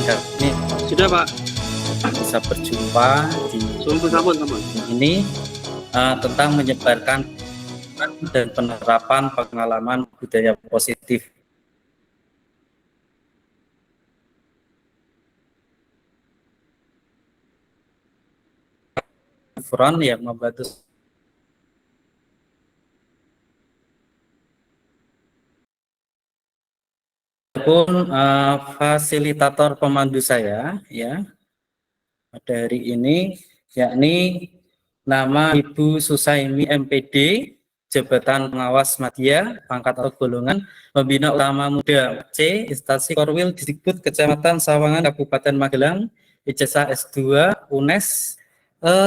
Ini Sudah, Pak. bisa berjumpa di Sampun. ini tentang menyebarkan dan penerapan pengalaman budaya positif. Front yang membantu pun fasilitator pemandu saya ya pada hari ini, yakni nama Ibu Susaimi MPD, Jabatan Pengawas Madya, pangkat atau golongan, Pembina Ulama Muda C, Instansi Korwil Dikbud Kecamatan Sawangan, Kabupaten Magelang, ijazah S2, UNES,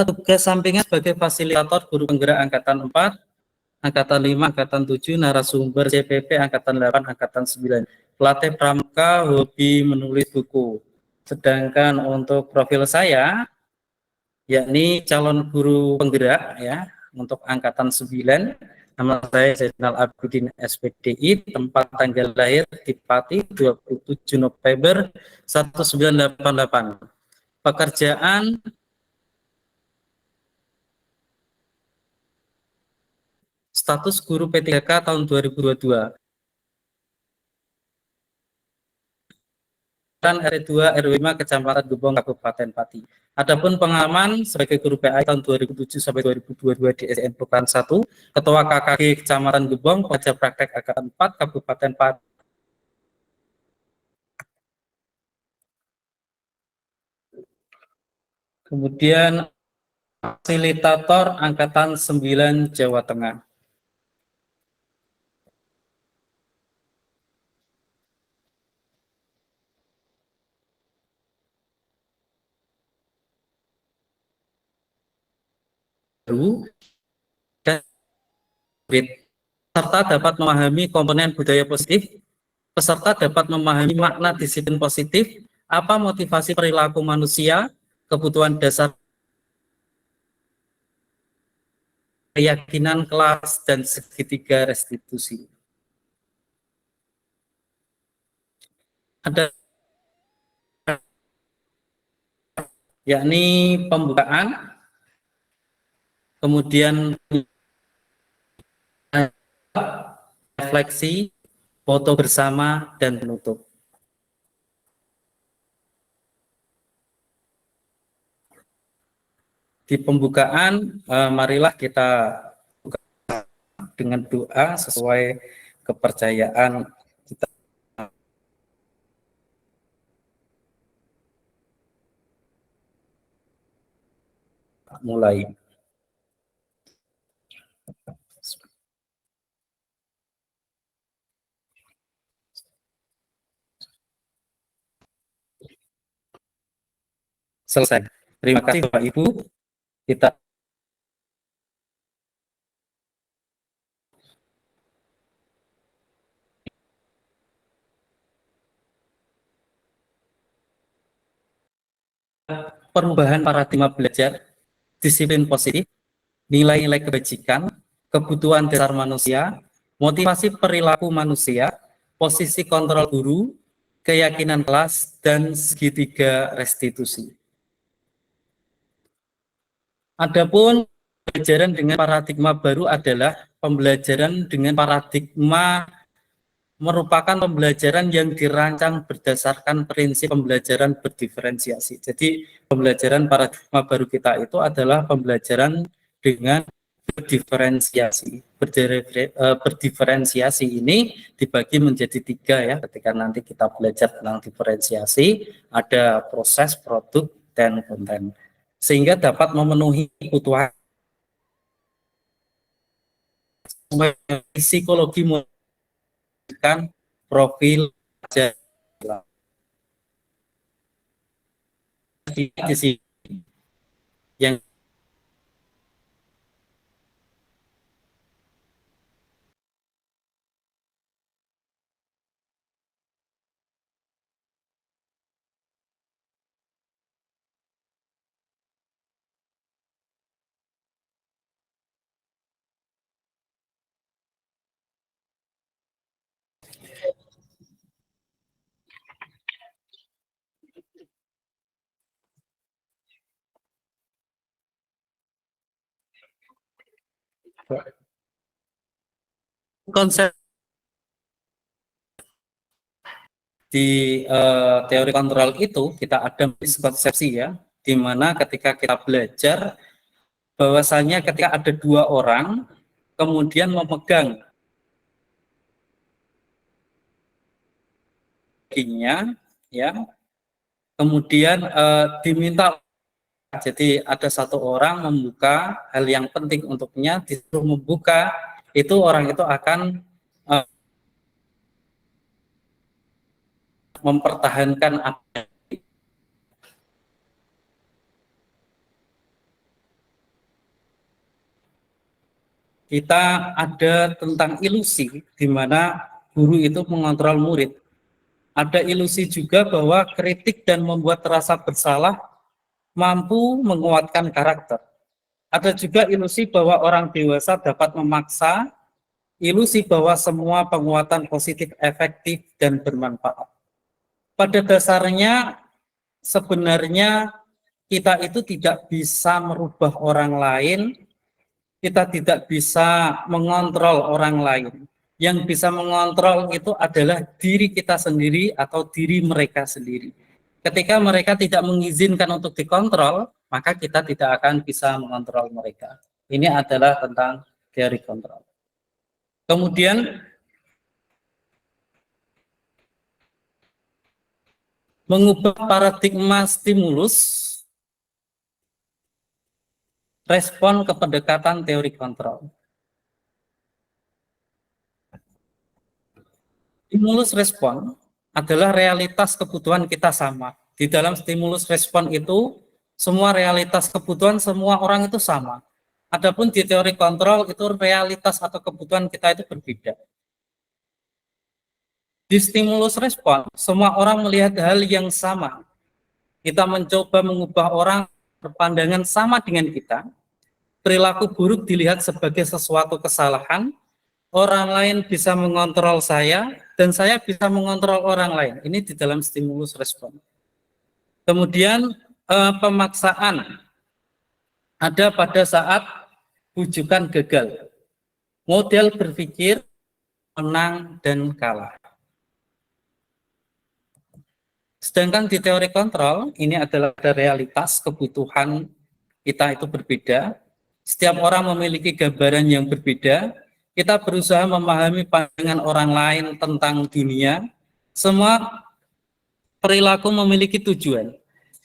tugas sampingan sebagai fasilitator guru penggerak Angkatan 4, Angkatan 5, Angkatan 7, narasumber CPP Angkatan 8, Angkatan 9, pelatih pramuka, hobi menulis buku. Sedangkan untuk profil saya, yakni calon guru penggerak ya untuk angkatan 9. Nama saya Zainal Abidin SPDI, tempat tanggal lahir di Pati 27 November 1988. Pekerjaan status guru P3K tahun 2022. RW 2 RW 5 Kecamatan Gebong Kabupaten Pati. Adapun pengalaman sebagai guru PAI tahun 2007 sampai 2022 di SDN Pekan 1, Ketua KKG Kecamatan Gebong, pengajar praktek angkatan 4 Kabupaten Pati. Kemudian fasilitator angkatan 9 Jawa Tengah. Dan peserta dapat memahami komponen budaya positif, peserta dapat memahami makna disiplin positif, apa motivasi perilaku manusia, kebutuhan dasar keyakinan kelas, dan segitiga restitusi. Ada yakni pembukaan, kemudian refleksi, foto bersama, dan penutup. Di pembukaan, marilah kita buka dengan doa sesuai kepercayaan kita. Mulai. Selesai. Terima kasih Bapak Ibu. Kita perubahan paradigma belajar, disiplin positif, nilai-nilai kebajikan, kebutuhan dasar manusia, motivasi perilaku manusia, posisi kontrol guru, keyakinan kelas, dan segitiga restitusi. Adapun pembelajaran dengan paradigma baru adalah pembelajaran dengan paradigma merupakan pembelajaran yang dirancang berdasarkan prinsip pembelajaran berdiferensiasi. Jadi pembelajaran paradigma baru kita itu adalah pembelajaran dengan berdiferensiasi. Berdiferensiasi ini dibagi menjadi 3 ya. Ketika nanti kita belajar tentang diferensiasi, ada proses, produk, dan konten. Sehingga dapat memenuhi kebutuhan psikologi profil di sini yang Konsep di teori kontrol itu kita ada miskonsepsi ya, di mana ketika kita belajar bahwasanya ketika ada dua orang kemudian memegang dagingnya, ya, kemudian diminta, jadi ada satu orang membuka hal yang penting untuknya, disuruh membuka, itu orang itu akan mempertahankan apa. Kita ada tentang ilusi di mana guru itu mengontrol murid. Ada ilusi juga bahwa kritik dan membuat rasa bersalah mampu menguatkan karakter. Ada juga ilusi bahwa orang dewasa dapat memaksa, ilusi bahwa semua penguatan positif efektif dan bermanfaat. Pada dasarnya sebenarnya kita itu tidak bisa merubah orang lain, kita tidak bisa mengontrol orang lain. Yang bisa mengontrol itu adalah diri kita sendiri atau diri mereka sendiri. Ketika mereka tidak mengizinkan untuk dikontrol, maka kita tidak akan bisa mengontrol mereka. Ini adalah tentang teori kontrol. Kemudian mengubah paradigma stimulus, respon ke pendekatan teori kontrol. Stimulus respon adalah realitas kebutuhan kita sama. Di dalam stimulus respon itu, semua realitas kebutuhan semua orang itu sama. Adapun di teori kontrol itu realitas atau kebutuhan kita itu berbeda. Di stimulus respon, semua orang melihat hal yang sama. Kita mencoba mengubah orang berpandangan sama dengan kita. Perilaku buruk dilihat sebagai sesuatu kesalahan, orang lain bisa mengontrol saya, dan saya bisa mengontrol orang lain. Ini di dalam stimulus respon. Kemudian pemaksaan ada pada saat bujukan gagal. Model berpikir menang dan kalah. Sedangkan di teori kontrol, ini adalah realitas kebutuhan kita itu berbeda. Setiap orang memiliki gambaran yang berbeda. Kita berusaha memahami pandangan orang lain tentang dunia. Semua perilaku memiliki tujuan.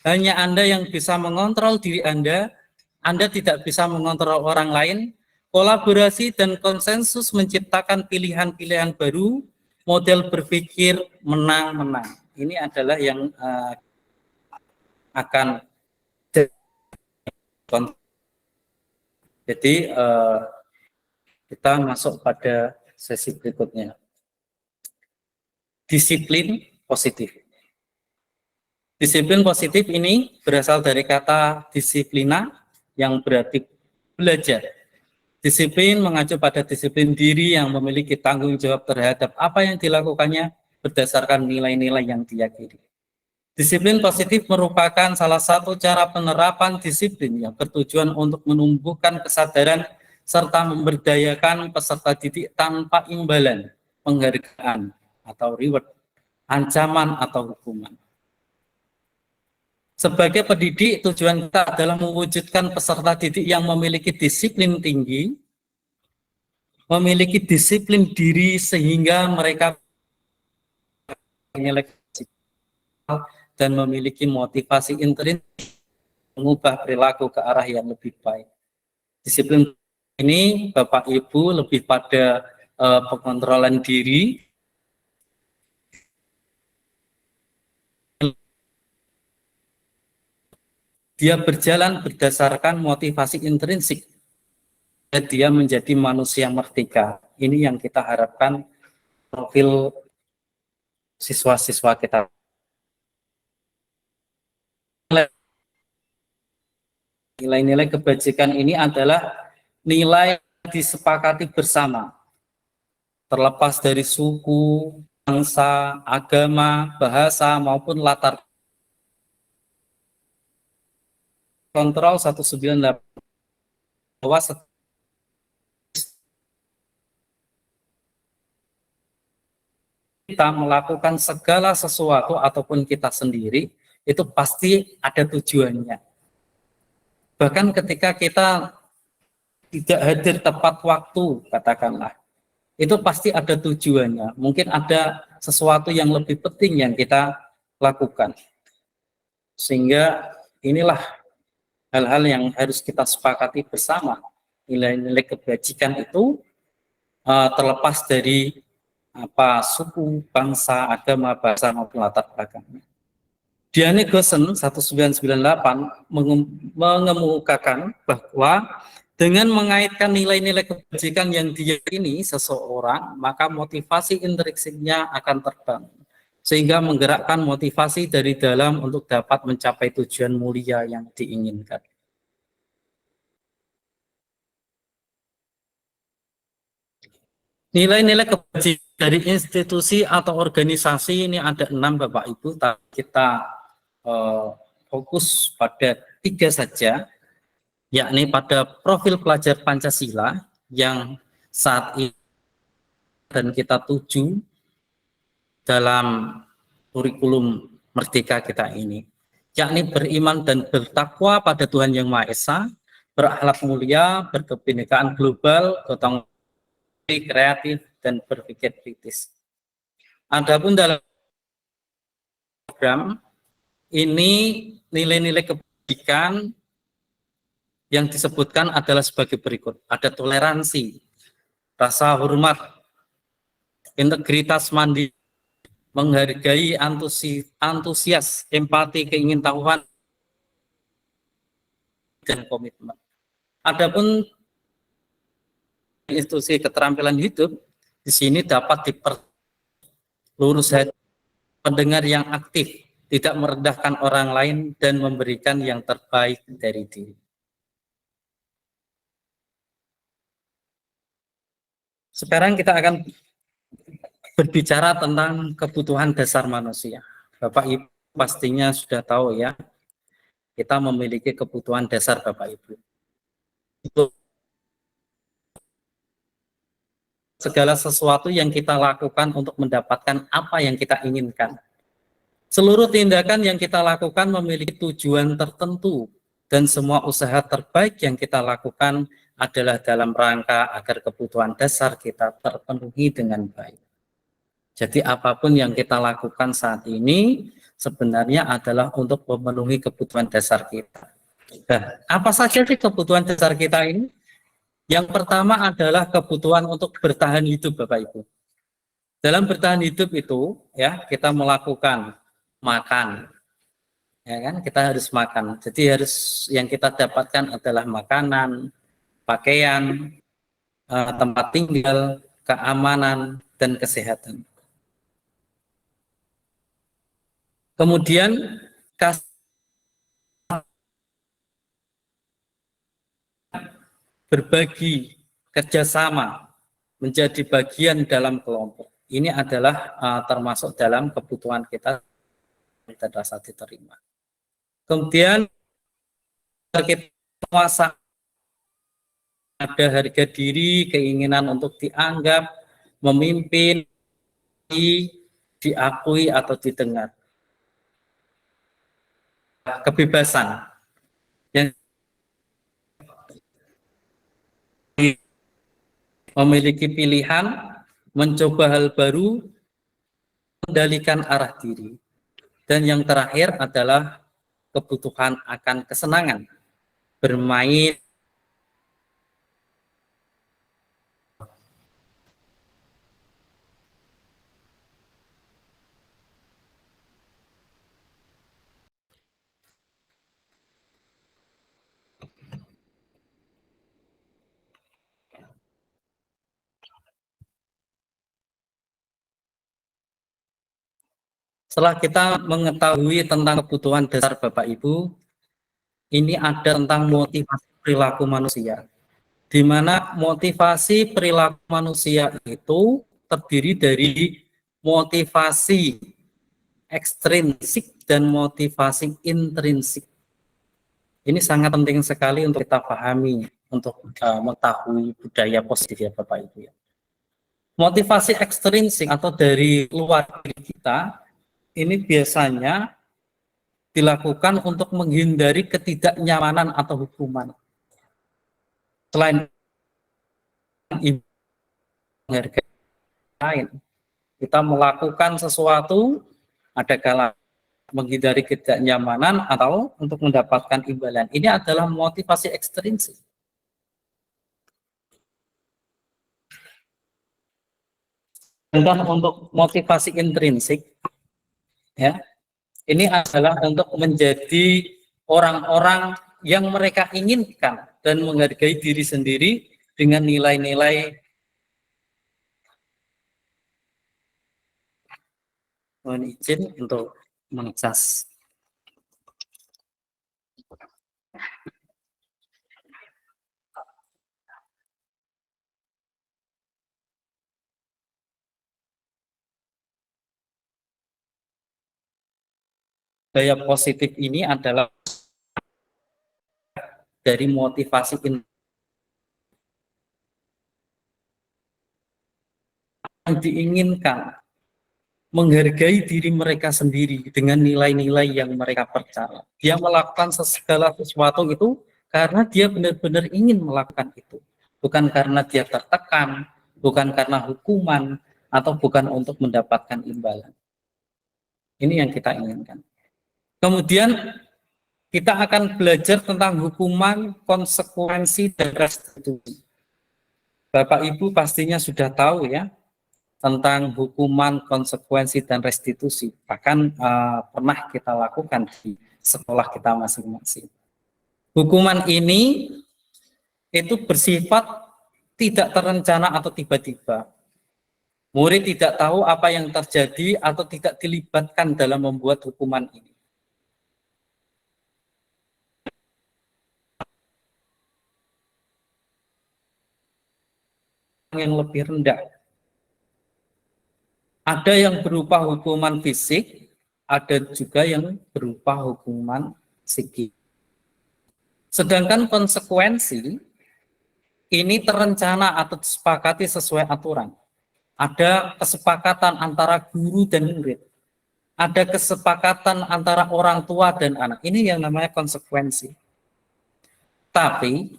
Hanya Anda yang bisa mengontrol diri Anda tidak bisa mengontrol orang lain. Kolaborasi dan konsensus menciptakan pilihan-pilihan baru, model berpikir menang-menang. Ini adalah yang akan jadi kita masuk pada sesi berikutnya. Disiplin positif. Disiplin positif ini berasal dari kata disiplina yang berarti belajar. Disiplin mengacu pada disiplin diri yang memiliki tanggung jawab terhadap apa yang dilakukannya berdasarkan nilai-nilai yang diyakini. Disiplin positif merupakan salah satu cara penerapan disiplin yang bertujuan untuk menumbuhkan kesadaran serta memberdayakan peserta didik tanpa imbalan, penghargaan atau reward, ancaman atau hukuman. Sebagai pendidik, tujuan kita adalah mewujudkan peserta didik yang memiliki disiplin tinggi, memiliki disiplin diri sehingga mereka dan memiliki motivasi intrinsik mengubah perilaku ke arah yang lebih baik. Disiplin ini Bapak Ibu lebih pada pengontrolan diri, dia berjalan berdasarkan motivasi intrinsik dan dia menjadi manusia merdeka. Ini yang kita harapkan profil siswa-siswa kita. Nilai-nilai kebajikan ini adalah nilai disepakati bersama, terlepas dari suku, bangsa, agama, bahasa, maupun latar. Kontrol 198 bahwa kita melakukan segala sesuatu ataupun kita sendiri, itu pasti ada tujuannya. Bahkan ketika kita tidak hadir tepat waktu, katakanlah, itu pasti ada tujuannya. Mungkin ada sesuatu yang lebih penting yang kita lakukan. Sehingga inilah hal-hal yang harus kita sepakati bersama. Nilai-nilai kebajikan itu terlepas dari apa suku, bangsa, agama, bahasa maupun latar belakangnya. Diane Gossen 1998 mengemukakan bahwa dengan mengaitkan nilai-nilai kebajikan yang diyakini seseorang, maka motivasi intrinsiknya akan terbangun, sehingga menggerakkan motivasi dari dalam untuk dapat mencapai tujuan mulia yang diinginkan. Nilai-nilai kebajikan dari institusi atau organisasi ini ada 6, Bapak Ibu. Kita fokus pada 3 saja, yakni pada profil pelajar Pancasila yang saat ini dan kita tuju dalam kurikulum Merdeka kita ini, yakni beriman dan bertakwa pada Tuhan Yang Maha Esa, berakhlak mulia, berkebinekaan global, gotong kreatif, dan berpikir kritis. Adapun dalam program ini nilai-nilai kebajikan yang disebutkan adalah sebagai berikut. Ada toleransi, rasa hormat, integritas mandiri, menghargai antusias, empati, keingintahuan, dan komitmen. Adapun institusi keterampilan hidup, di sini dapat lurus hati, pendengar yang aktif, tidak merendahkan orang lain, dan memberikan yang terbaik dari diri. Sekarang kita akan berbicara tentang kebutuhan dasar manusia. Bapak Ibu pastinya sudah tahu ya, kita memiliki kebutuhan dasar Bapak Ibu. Itu segala sesuatu yang kita lakukan untuk mendapatkan apa yang kita inginkan. Seluruh tindakan yang kita lakukan memiliki tujuan tertentu, dan semua usaha terbaik yang kita lakukan adalah dalam rangka agar kebutuhan dasar kita terpenuhi dengan baik. Jadi apapun yang kita lakukan saat ini sebenarnya adalah untuk memenuhi kebutuhan dasar kita. Nah, apa saja sih kebutuhan dasar kita ini? Yang pertama adalah kebutuhan untuk bertahan hidup, Bapak Ibu. Dalam bertahan hidup itu, ya, kita melakukan makan, ya kan? Kita harus makan. Jadi harus yang kita dapatkan adalah makanan, pakaian, tempat tinggal, keamanan, dan kesehatan. Kemudian berbagi, kerjasama, menjadi bagian dalam kelompok. Ini adalah termasuk dalam kebutuhan kita dapat diterima. Kemudian kita puasa, ada harga diri, keinginan untuk dianggap, memimpin, diakui atau didengar. Kebebasan yang memiliki pilihan, mencoba hal baru, mengendalikan arah diri. Dan yang terakhir adalah kebutuhan akan kesenangan, bermain. Setelah kita mengetahui tentang kebutuhan dasar Bapak Ibu, ini ada tentang motivasi perilaku manusia, di mana motivasi perilaku manusia itu terdiri dari motivasi ekstrinsik dan motivasi intrinsik. Ini sangat penting sekali untuk kita pahami, untuk mengetahui budaya positif ya Bapak Ibu ya. Motivasi ekstrinsik atau dari luar diri kita ini biasanya dilakukan untuk menghindari ketidaknyamanan atau hukuman. Selain menghargai lain, kita melakukan sesuatu ada kala menghindari ketidaknyamanan atau untuk mendapatkan imbalan. Ini adalah motivasi ekstrinsik. Dan untuk motivasi intrinsik, ya, ini adalah untuk menjadi orang-orang yang mereka inginkan dan menghargai diri sendiri dengan nilai-nilai. Mohon izin untuk mengecas. Gaya positif ini adalah dari motivasi yang diinginkan, menghargai diri mereka sendiri dengan nilai-nilai yang mereka percaya. Dia melakukan segala sesuatu itu karena dia benar-benar ingin melakukan itu. Bukan karena dia tertekan, bukan karena hukuman, atau bukan untuk mendapatkan imbalan. Ini yang kita inginkan. Kemudian kita akan belajar tentang hukuman, konsekuensi, dan restitusi. Bapak Ibu pastinya sudah tahu ya, tentang hukuman, konsekuensi, dan restitusi. Bahkan pernah kita lakukan di sekolah kita masing-masing. Hukuman ini itu bersifat tidak terencana atau tiba-tiba. Murid tidak tahu apa yang terjadi atau tidak dilibatkan dalam membuat hukuman ini. Yang lebih rendah. Ada yang berupa hukuman fisik, ada juga yang berupa hukuman psikis. Sedangkan konsekuensi ini terencana atau disepakati sesuai aturan. Ada kesepakatan antara guru dan murid. Ada kesepakatan antara orang tua dan anak. Ini yang namanya konsekuensi. Tapi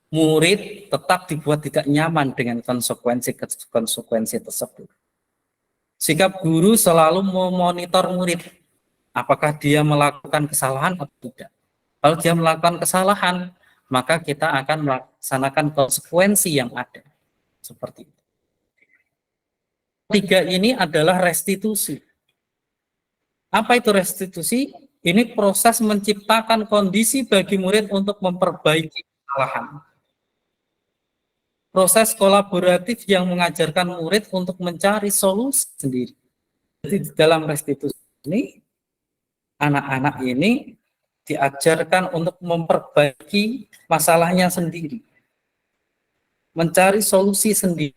murid tetap dibuat tidak nyaman dengan konsekuensi tersebut. Sikap guru selalu memonitor murid, apakah dia melakukan kesalahan atau tidak. Kalau dia melakukan kesalahan, maka kita akan melaksanakan konsekuensi yang ada. Seperti itu. Tiga ini adalah restitusi. Apa itu restitusi? Ini proses menciptakan kondisi bagi murid untuk memperbaiki kesalahan. Proses kolaboratif yang mengajarkan murid untuk mencari solusi sendiri. Jadi di dalam restitusi ini, anak-anak ini diajarkan untuk memperbaiki masalahnya sendiri. Mencari solusi sendiri.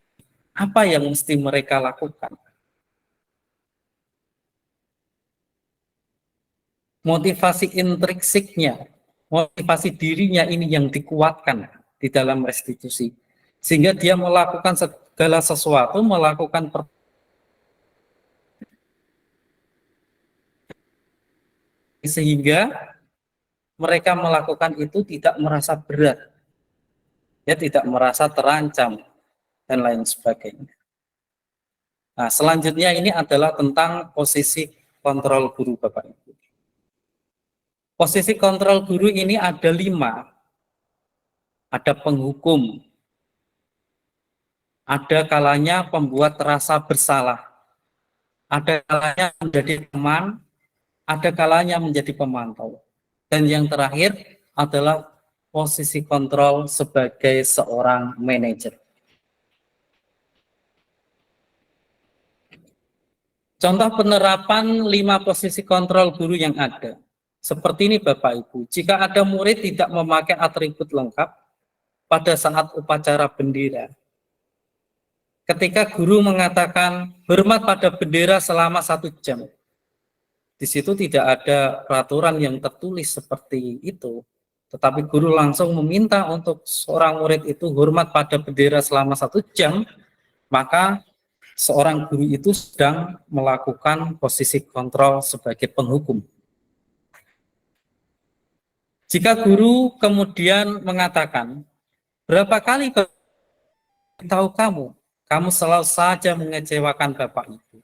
Apa yang mesti mereka lakukan? Motivasi intrinsiknya, motivasi dirinya ini yang dikuatkan di dalam restitusi. Sehingga dia melakukan segala sesuatu, melakukan sehingga mereka melakukan itu tidak merasa berat, ya, tidak merasa terancam, dan lain sebagainya. Nah, selanjutnya ini adalah tentang posisi kontrol guru, Bapak Ibu. Posisi kontrol guru ini ada 5. Ada penghukum, ada kalanya pembuat rasa bersalah, ada kalanya menjadi teman, ada kalanya menjadi pemantau. Dan yang terakhir adalah posisi kontrol sebagai seorang manajer. Contoh penerapan 5 posisi kontrol guru yang ada. Seperti ini Bapak Ibu, jika ada murid tidak memakai atribut lengkap pada saat upacara bendera, ketika guru mengatakan hormat pada bendera selama 1 jam, di situ tidak ada peraturan yang tertulis seperti itu, tetapi guru langsung meminta untuk seorang murid itu hormat pada bendera selama 1 jam, maka seorang guru itu sedang melakukan posisi kontrol sebagai penghukum. Jika guru kemudian mengatakan, berapa kali tahu kamu selalu saja mengecewakan Bapak Ibu.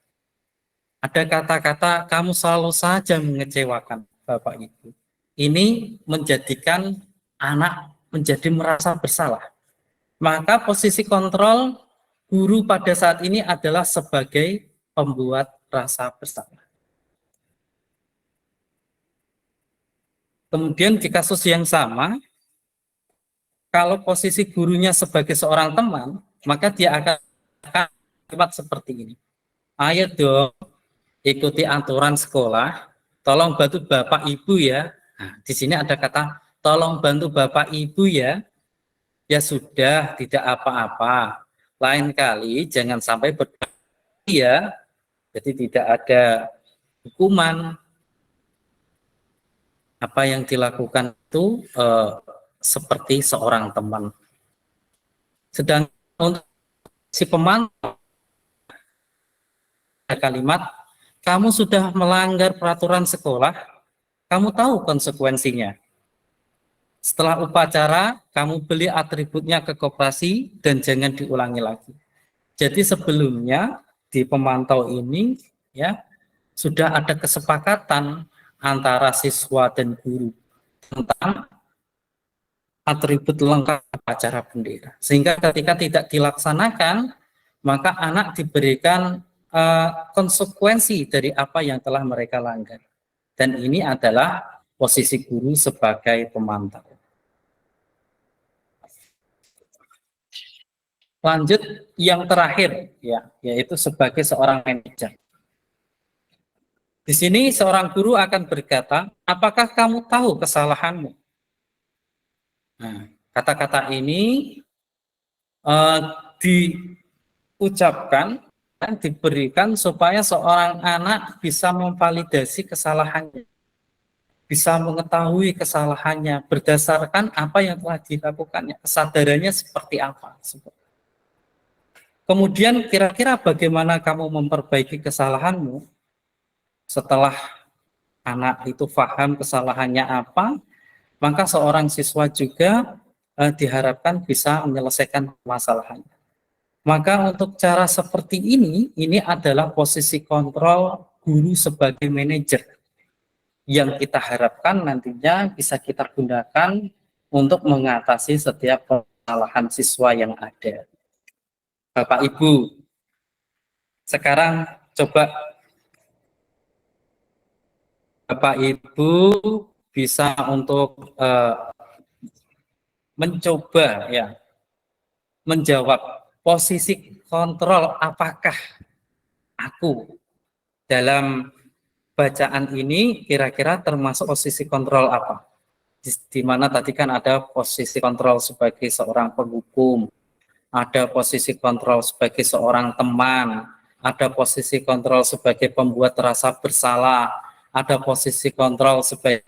Ada kata-kata, kamu selalu saja mengecewakan Bapak Ibu. Ini menjadikan anak menjadi merasa bersalah. Maka posisi kontrol guru pada saat ini adalah sebagai pembuat rasa bersalah. Kemudian di kasus yang sama, kalau posisi gurunya sebagai seorang teman, maka dia akan kalimat seperti ini. Ayo dong, ikuti aturan sekolah, tolong bantu Bapak Ibu ya. Nah, di sini ada kata tolong bantu Bapak Ibu ya. Ya sudah, tidak apa-apa. Lain kali jangan sampai berbagi ya. Jadi tidak ada hukuman. Apa yang dilakukan itu seperti seorang teman. Sedangkan untuk si pemantau kalimat, kamu sudah melanggar peraturan sekolah, kamu tahu konsekuensinya. Setelah upacara, kamu beli atributnya ke koperasi dan jangan diulangi lagi. Jadi sebelumnya di pemantau ini ya sudah ada kesepakatan antara siswa dan guru tentang atribut lengkap upacara bendera. Sehingga ketika tidak dilaksanakan, maka anak diberikan konsekuensi dari apa yang telah mereka langgar. Dan ini adalah posisi guru sebagai pemantau. Lanjut yang terakhir, ya, yaitu sebagai seorang manajer. Di sini seorang guru akan berkata, apakah kamu tahu kesalahanmu? Nah, kata-kata ini diucapkan dan diberikan supaya seorang anak bisa memvalidasi kesalahannya, bisa mengetahui kesalahannya berdasarkan apa yang telah dilakukannya, kesadarannya seperti apa. Kemudian kira-kira bagaimana kamu memperbaiki kesalahanmu setelah anak itu paham kesalahannya apa, maka seorang siswa juga diharapkan bisa menyelesaikan masalahnya. Maka untuk cara seperti ini adalah posisi kontrol guru sebagai manajer yang kita harapkan nantinya bisa kita gunakan untuk mengatasi setiap kesalahan siswa yang ada. Bapak Ibu, sekarang coba Bapak Ibu bisa untuk mencoba ya menjawab posisi kontrol apakah aku dalam bacaan ini kira-kira termasuk posisi kontrol apa? Di mana tadi kan ada posisi kontrol sebagai seorang penghukum, ada posisi kontrol sebagai seorang teman, ada posisi kontrol sebagai pembuat rasa bersalah, ada posisi kontrol sebagai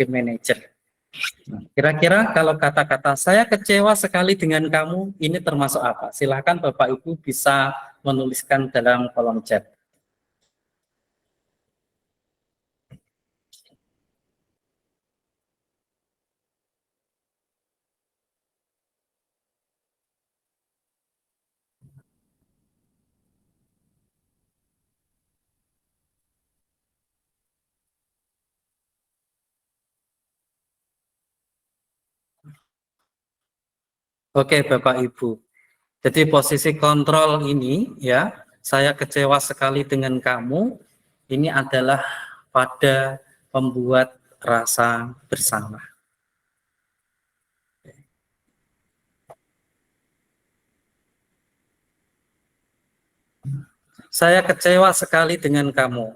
manajer. Kira-kira kalau kata-kata saya kecewa sekali dengan kamu, ini termasuk apa? Silakan Bapak Ibu bisa menuliskan dalam kolom chat. Oke Bapak Ibu. Jadi posisi kontrol ini ya, saya kecewa sekali dengan kamu, ini adalah pada pembuat rasa bersalah. Saya kecewa sekali dengan kamu.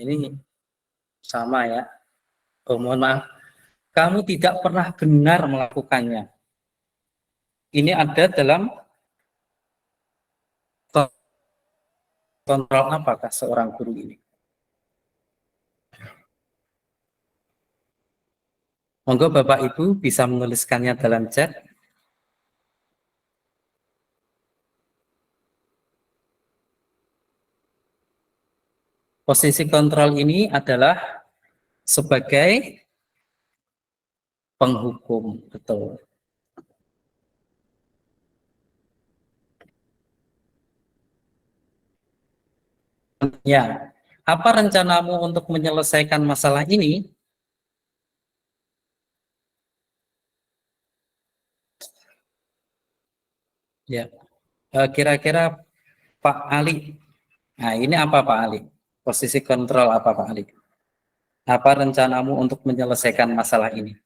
Ini sama ya. Oh, mohon maaf. Kamu tidak pernah benar melakukannya. Ini ada dalam kontrol apakah seorang guru ini. Monggo Bapak Ibu bisa menuliskannya dalam chat. Posisi kontrol ini adalah sebagai penghukum, betul. Ya, apa rencanamu untuk menyelesaikan masalah ini? Ya, kira-kira Pak Ali. Nah, ini apa Pak Ali? Posisi kontrol apa Pak Ali? Apa rencanamu untuk menyelesaikan masalah ini?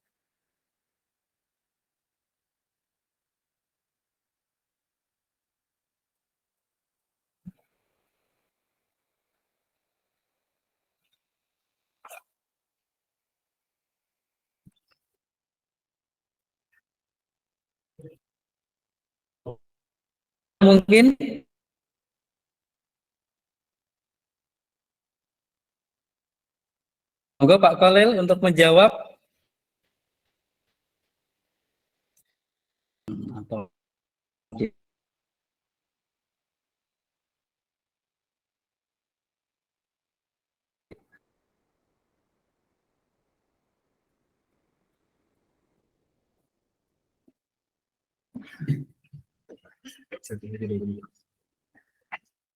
Mungkin, monggo Pak Kolil untuk menjawab. Atau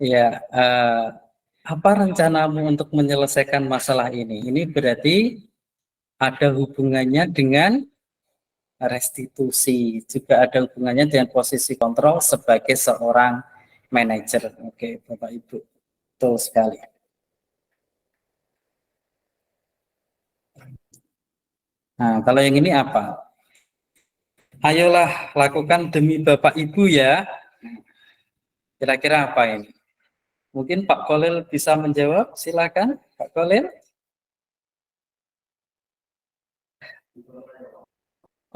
ya, apa rencanamu untuk menyelesaikan masalah ini? Ini berarti ada hubungannya dengan restitusi, juga ada hubungannya dengan posisi kontrol sebagai seorang manajer. Oke, Bapak Ibu, betul sekali. Nah, kalau yang ini apa? Ayolah lakukan demi Bapak Ibu ya. Kira-kira apa ini? Mungkin Pak Kolil bisa menjawab, silakan Pak Kolil.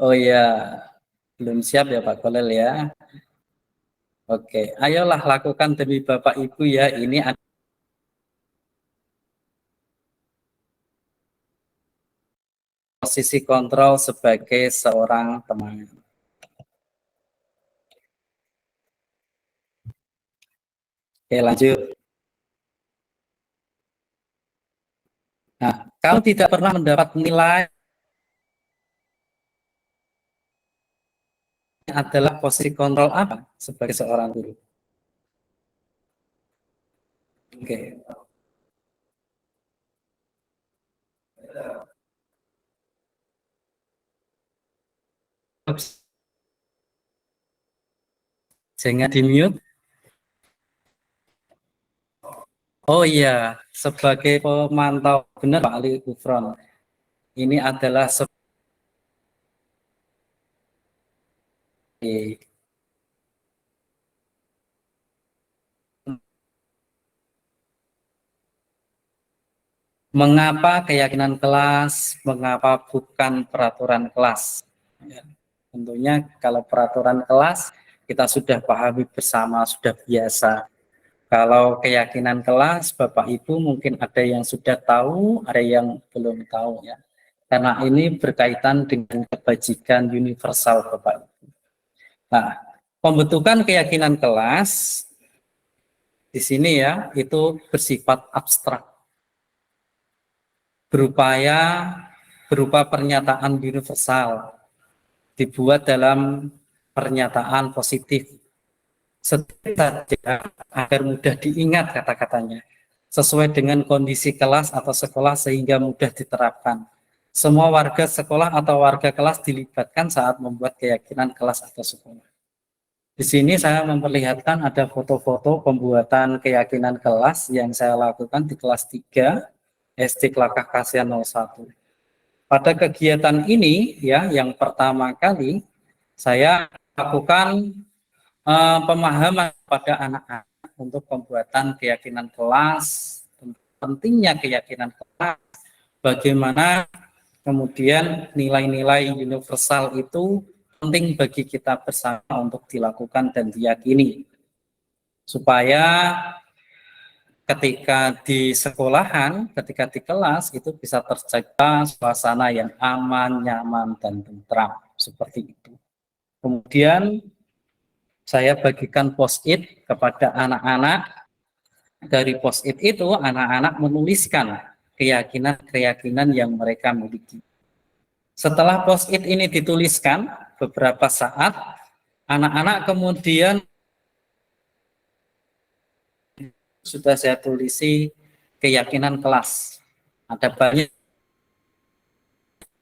Oh ya, belum siap ya Pak Kolil ya. Oke, ayolah lakukan demi Bapak Ibu ya. Ini ada posisi kontrol sebagai seorang teman. Oke, lanjut. Nah, kamu tidak pernah mendapat nilai adalah posisi kontrol apa sebagai seorang guru? Oke. Jangan di mute. Oh iya, sebagai pemantau benar Pak Ali Gufron. Ini adalah sebagai mengapa keyakinan kelas, mengapa bukan peraturan kelas. Ya, tentunya kalau peraturan kelas kita sudah pahami bersama, sudah biasa. Kalau keyakinan kelas, Bapak Ibu mungkin ada yang sudah tahu, ada yang belum tahu ya. Karena ini berkaitan dengan kebajikan universal Bapak Ibu. Nah, pembentukan keyakinan kelas di sini ya, itu bersifat abstrak. Berupa pernyataan universal, dibuat dalam pernyataan positif. Setiap saja agar mudah diingat kata-katanya, sesuai dengan kondisi kelas atau sekolah sehingga mudah diterapkan. Semua warga sekolah atau warga kelas dilibatkan saat membuat keyakinan kelas atau sekolah. Di sini saya memperlihatkan ada foto-foto pembuatan keyakinan kelas yang saya lakukan di kelas 3 SD Kelakah Kasihan 01. Pada kegiatan ini ya, yang pertama kali saya lakukan pemahaman pada anak-anak untuk pembuatan keyakinan kelas, pentingnya keyakinan kelas, bagaimana kemudian nilai-nilai universal itu penting bagi kita bersama untuk dilakukan dan diyakini, supaya ketika di sekolahan, ketika di kelas itu bisa tercipta suasana yang aman, nyaman, dan tentram seperti itu. Kemudian saya bagikan post-it kepada anak-anak dari post-it itu anak-anak menuliskan keyakinan-keyakinan yang mereka miliki. Setelah post-it ini dituliskan beberapa saat, anak-anak kemudian sudah saya tulisi keyakinan kelas. Ada banyak.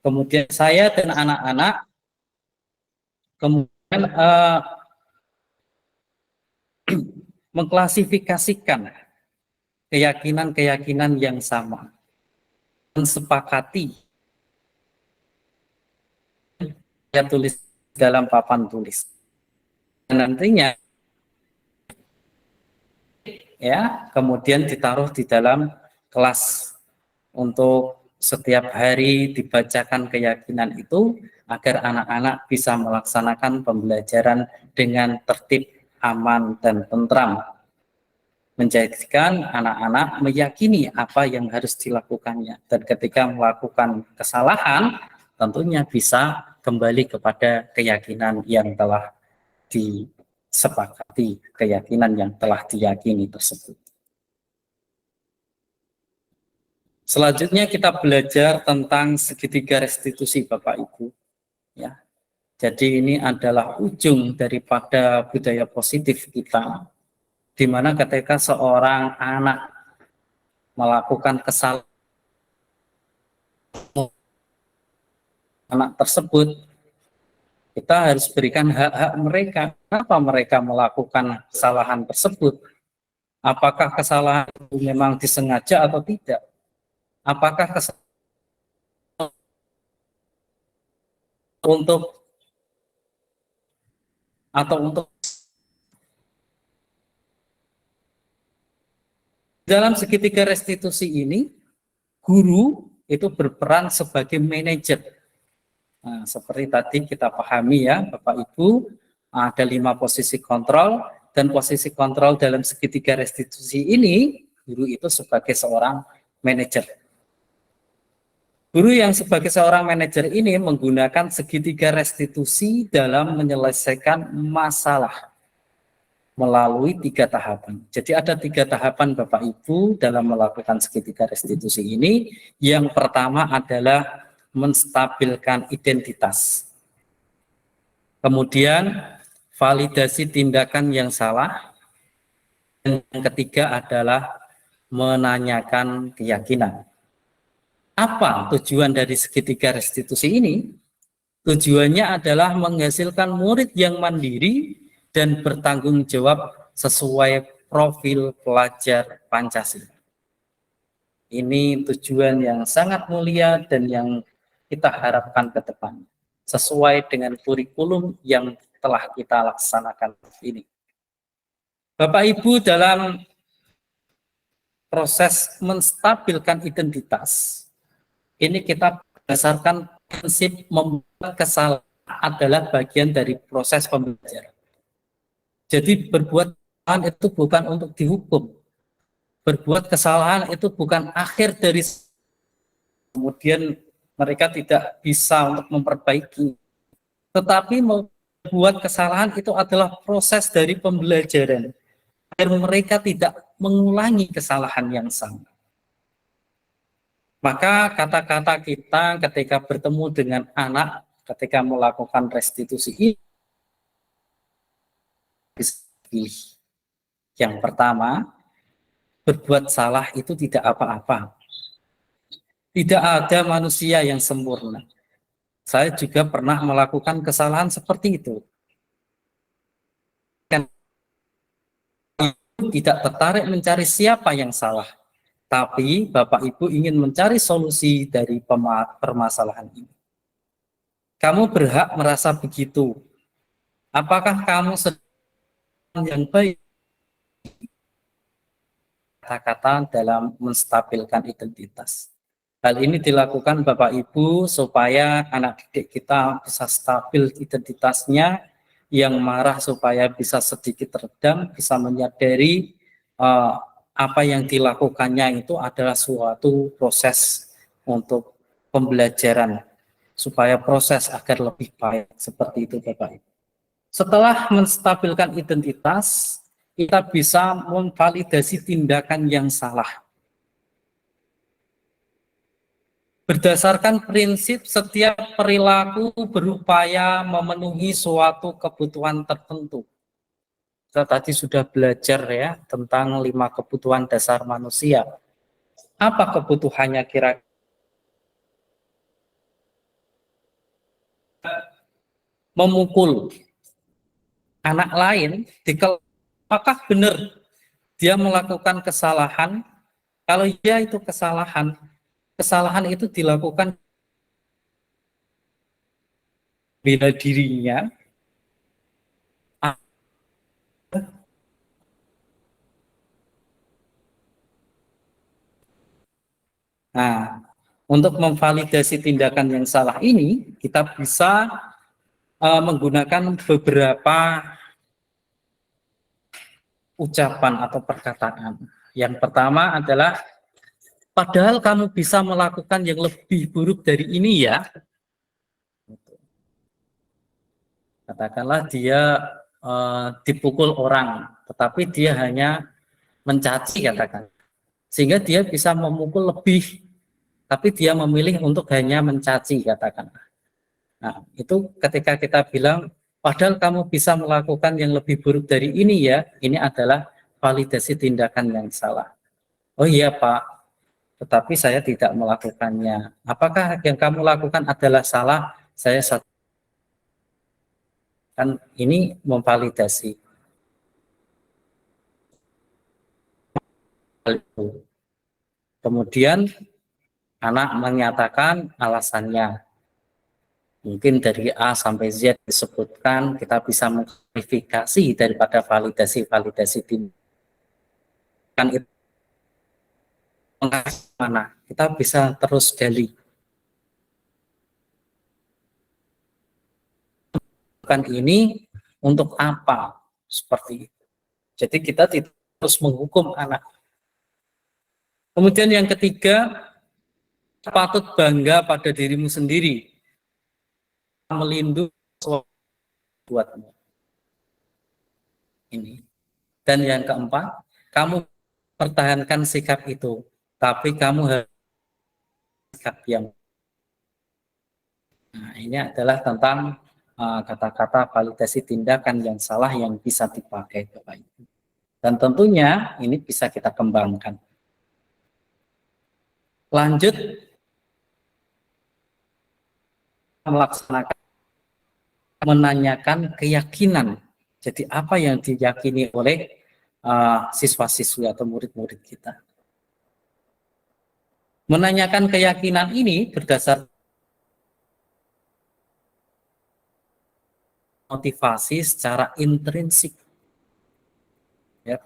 Kemudian saya dan anak-anak kemudian mengklasifikasikan keyakinan-keyakinan yang sama, mensepakati, saya tulis dalam papan tulis. Dan nantinya ya kemudian ditaruh di dalam kelas untuk setiap hari dibacakan keyakinan itu agar anak-anak bisa melaksanakan pembelajaran dengan tertib, aman, dan tentram. Menjadikan anak-anak meyakini apa yang harus dilakukannya. Dan ketika melakukan kesalahan, tentunya bisa kembali kepada keyakinan yang telah disepakati, keyakinan yang telah diyakini tersebut. Selanjutnya kita belajar tentang segitiga restitusi Bapak Ibu. Ya. Jadi ini adalah ujung daripada budaya positif kita, di mana ketika seorang anak melakukan kesalahan, anak tersebut kita harus berikan hak-hak mereka. Kenapa mereka melakukan kesalahan tersebut? Apakah kesalahan itu memang disengaja atau tidak? Apakah kesalahan untuk dalam segitiga restitusi ini, guru itu berperan sebagai manajer. Nah, seperti tadi kita pahami ya, Bapak Ibu, ada 5 posisi kontrol, dan posisi kontrol dalam segitiga restitusi ini, guru itu sebagai seorang manajer. Guru yang sebagai seorang manajer ini menggunakan segitiga restitusi dalam menyelesaikan masalah melalui 3 tahapan. Jadi ada 3 tahapan Bapak Ibu dalam melakukan segitiga restitusi ini. Yang pertama adalah menstabilkan identitas. Kemudian validasi tindakan yang salah. Dan yang ketiga adalah menanyakan keyakinan. Apa tujuan dari segitiga restitusi ini? Tujuannya adalah menghasilkan murid yang mandiri dan bertanggung jawab sesuai profil pelajar Pancasila. Ini tujuan yang sangat mulia dan yang kita harapkan ke depan, sesuai dengan kurikulum yang telah kita laksanakan ini. Bapak Ibu, dalam proses menstabilkan identitas, ini kita berdasarkan prinsip membuat kesalahan adalah bagian dari proses pembelajaran. Jadi berbuat kesalahan itu bukan untuk dihukum. Berbuat kesalahan itu bukan akhir dari kemudian mereka tidak bisa untuk memperbaiki. Tetapi membuat kesalahan itu adalah proses dari pembelajaran agar mereka tidak mengulangi kesalahan yang sama. Maka kata-kata kita ketika bertemu dengan anak, ketika melakukan restitusi ini, bisa pilih. Yang pertama, berbuat salah itu tidak apa-apa. Tidak ada manusia yang sempurna. Saya juga pernah melakukan kesalahan seperti itu. Tidak tertarik mencari siapa yang salah. Tapi Bapak Ibu ingin mencari solusi dari permasalahan ini. Kamu berhak merasa begitu. Apakah kamu sedang yang baik? Kata-kata dalam menstabilkan identitas. Hal ini dilakukan Bapak Ibu supaya anak didik kita bisa stabil identitasnya, yang marah supaya bisa sedikit redam, bisa menyadari apa yang dilakukannya itu adalah suatu proses untuk pembelajaran supaya proses agar lebih baik. Seperti itu Bapak Ibu. Setelah menstabilkan identitas, kita bisa memvalidasi tindakan yang salah. Berdasarkan prinsip setiap perilaku berupaya memenuhi suatu kebutuhan tertentu. Kita tadi sudah belajar ya tentang 5 kebutuhan dasar manusia. Apa kebutuhannya kira-kira? Memukul anak lain, apakah benar dia melakukan kesalahan? Kalau dia itu kesalahan itu dilakukan bela dirinya. Nah, untuk memvalidasi tindakan yang salah ini, kita bisa menggunakan beberapa ucapan atau perkataan. Yang pertama adalah, padahal kamu bisa melakukan yang lebih buruk dari ini ya. Katakanlah dia dipukul orang, tetapi dia hanya mencaci katakan. Sehingga dia bisa memukul lebih, tapi dia memilih untuk hanya mencaci katakan. Nah, itu ketika kita bilang, padahal kamu bisa melakukan yang lebih buruk dari ini ya, ini adalah validasi tindakan yang salah. Oh iya Pak, tetapi saya tidak melakukannya. Apakah yang kamu lakukan adalah salah? Saya kan ini memvalidasi. Kemudian anak menyatakan alasannya. Mungkin dari A sampai Z disebutkan, kita bisa mengklarifikasi daripada validasi-validasi tindakan itu mana. Kita bisa terus gali. Bukan ini untuk apa? Seperti itu. Jadi kita tidak terus menghukum anak. Kemudian yang ketiga, patut bangga pada dirimu sendiri. Melindungi buatmu. Ini. Dan yang keempat, kamu pertahankan sikap itu, tapi kamu harus sikap yang. Nah, ini adalah tentang kata-kata validasi tindakan yang salah yang bisa dipakai Bapak Ibu. Dan tentunya ini bisa kita kembangkan. Lanjut melaksanakan menanyakan keyakinan. Jadi apa yang diyakini oleh siswa-siswi atau murid-murid kita. Menanyakan keyakinan ini berdasar motivasi secara intrinsik. Ya,